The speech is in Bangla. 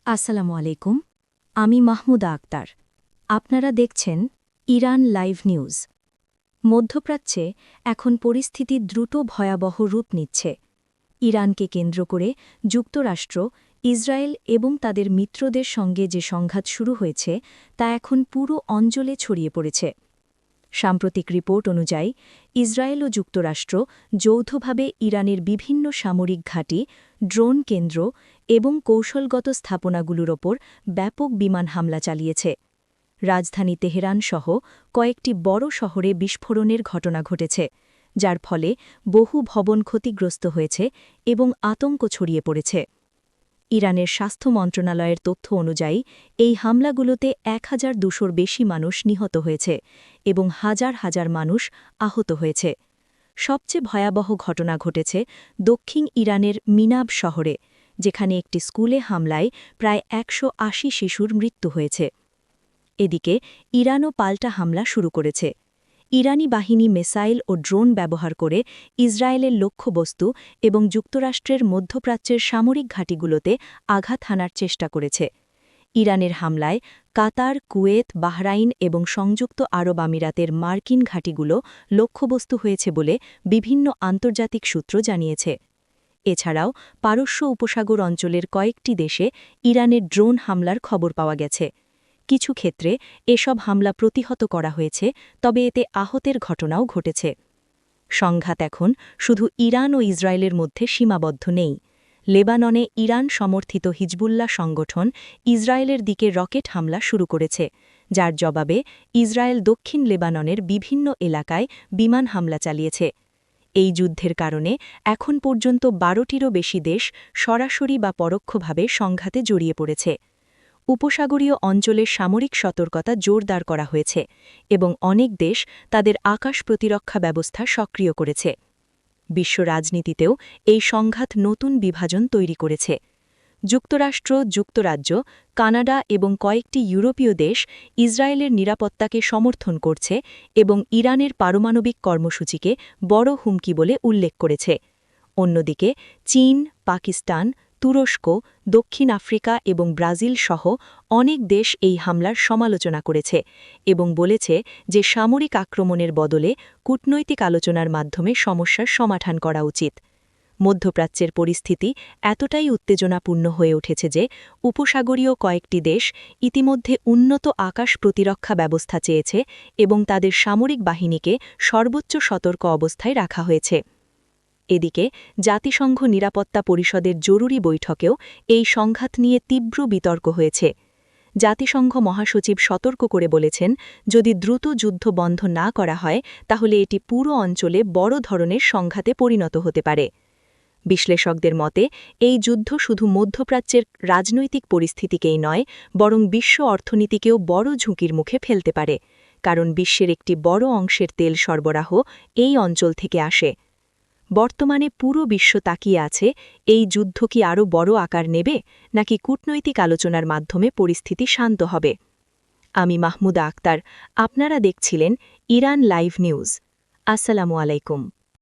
আসসালামু আলাইকুম। আমি মাহমুদা আক্তার। আপনারা দেখছেন ইরান লাইভ নিউজ। মধ্যপ্রাচ্যে এখন পরিস্থিতি দ্রুত ভয়াবহ রূপ নিচ্ছে। ইরানকে কেন্দ্র করে যুক্তরাষ্ট্র, ইসরায়েল এবং তাদের মিত্রদের সঙ্গে যে সংঘাত শুরু হয়েছে তা এখন পুরো অঞ্চলে ছড়িয়ে পড়েছে। সাম্প্রতিক রিপোর্ট অনুযায়ী ইসরায়েল ও যুক্তরাষ্ট্র যৌথভাবে ইরানের বিভিন্ন সামরিক ঘাঁটি, ড্রোন কেন্দ্র এবং কৌশলগত স্থাপনাগুলোর ওপর ব্যাপক বিমান হামলা চালিয়েছে। রাজধানী তেহরান সহ কয়েকটি বড় শহরে বিস্ফোরণের ঘটনা ঘটেছে, যার ফলে বহু ভবন ক্ষতিগ্রস্ত হয়েছে এবং আতঙ্ক ছড়িয়ে পড়েছে। ইরানের স্বাস্থ্য মন্ত্রণালয়ের তথ্য অনুযায়ী এই হামলাগুলোতে ১,২০০-র বেশি মানুষ নিহত হয়েছে এবং হাজার হাজার মানুষ আহত হয়েছে। সবচেয়ে ভয়াবহ ঘটনা ঘটেছে দক্ষিণ ইরানের মিনাব শহরে, যেখানে একটি স্কুলে হামলায় প্রায় ১৮০ শিশুর মৃত্যু হয়েছে। এদিকে ইরানও পাল্টা হামলা শুরু করেছে। ইরানি বাহিনী মিসাইল ও ড্রোন ব্যবহার করে ইসরায়েলের লক্ষ্যবস্তু এবং যুক্তরাষ্ট্রের মধ্যপ্রাচ্যের সামরিক ঘাঁটিগুলোতে আঘাত হানার চেষ্টা করেছে। ইরানের হামলায় কাতার, কুয়েত, বাহরাইন এবং সংযুক্ত আরব আমিরাতের মার্কিন ঘাঁটিগুলো লক্ষ্যবস্তু হয়েছে বলে বিভিন্ন আন্তর্জাতিক সূত্র জানিয়েছে। এছাড়াও পারস্য উপসাগর অঞ্চলের কয়েকটি দেশে ইরানের ড্রোন হামলার খবর পাওয়া গেছে। কিছু ক্ষেত্রে এসব হামলা প্রতিহত করা হয়েছে, তবে এতে আহতের ঘটনাও ঘটেছে। সংঘাত এখন শুধু ইরান ও ইসরায়েলের মধ্যে সীমাবদ্ধ নেই। লেবাননে ইরান সমর্থিত হিজবুল্লাহ সংগঠন ইসরায়েলের দিকে রকেট হামলা শুরু করেছে, যার জবাবে ইসরায়েল দক্ষিণ লেবাননের বিভিন্ন এলাকায় বিমান হামলা চালিয়েছে। এই যুদ্ধের কারণে এখন পর্যন্ত ১২টিরও বেশি দেশ সরাসরি বা পরোক্ষভাবে সংঘাতে জড়িয়ে পড়েছে। উপসাগরীয় অঞ্চলের সামরিক সতর্কতা জোরদার করা হয়েছে এবং অনেক দেশ তাদের আকাশ প্রতিরক্ষা ব্যবস্থা সক্রিয় করেছে। বিশ্ব রাজনীতিতেও এই সংঘাত নতুন বিভাজন তৈরি করেছে। যুক্তরাষ্ট্র, যুক্তরাজ্য, কানাডা এবং কয়েকটি ইউরোপীয় দেশ ইসরায়েলের নিরাপত্তাকে সমর্থন করছে এবং ইরানের পারমাণবিক কর্মসূচিকে বড় হুমকি বলে উল্লেখ করেছে। অন্যদিকে চীন, পাকিস্তান, তুরস্ক, দক্ষিণ আফ্রিকা এবং ব্রাজিল সহ অনেক দেশ এই হামলার সমালোচনা করেছে এবং বলেছে যে সামরিক আক্রমণের বদলে কূটনৈতিক আলোচনার মাধ্যমে সমস্যার সমাধান করা উচিত। মধ্যপ্রাচ্যের পরিস্থিতি এতটাই উত্তেজনাপূর্ণ হয়ে উঠেছে যে উপসাগরীয় কয়েকটি দেশ ইতিমধ্যে উন্নত আকাশ প্রতিরক্ষা ব্যবস্থা চেয়েছে এবং তাদের সামরিক বাহিনীকে সর্বোচ্চ সতর্ক অবস্থায় রাখা হয়েছে। এদিকে জাতিসংঘ নিরাপত্তা পরিষদের জরুরি বৈঠকেও এই সংঘাত নিয়ে তীব্র বিতর্ক হয়েছে। জাতিসংঘ মহাসচিব সতর্ক করে বলেছেন, যদি দ্রুত যুদ্ধ বন্ধ না করা হয় তাহলে এটি পুরো অঞ্চলে বড় ধরনের সংঘাতে পরিণত হতে পারে। বিশ্লেষকদের মতে এই যুদ্ধ শুধু মধ্যপ্রাচ্যের রাজনৈতিক পরিস্থিতিকেই নয়, বরং বিশ্ব অর্থনীতিকেও বড় ঝুঁকির মুখে ফেলতে পারে, কারণ বিশ্বের একটি বড় অংশের তেল সরবরাহ এই অঞ্চল থেকে আসে। বর্তমানে পুরো বিশ্ব তাকিয়ে আছে এই যুদ্ধ কি আরও বড় আকার নেবে নাকি কূটনৈতিক আলোচনার মাধ্যমে পরিস্থিতি শান্ত হবে। আমি মাহমুদা আক্তার, আপনারা দেখছিলেন ইরান লাইভ নিউজ। আসসালামু আলাইকুম।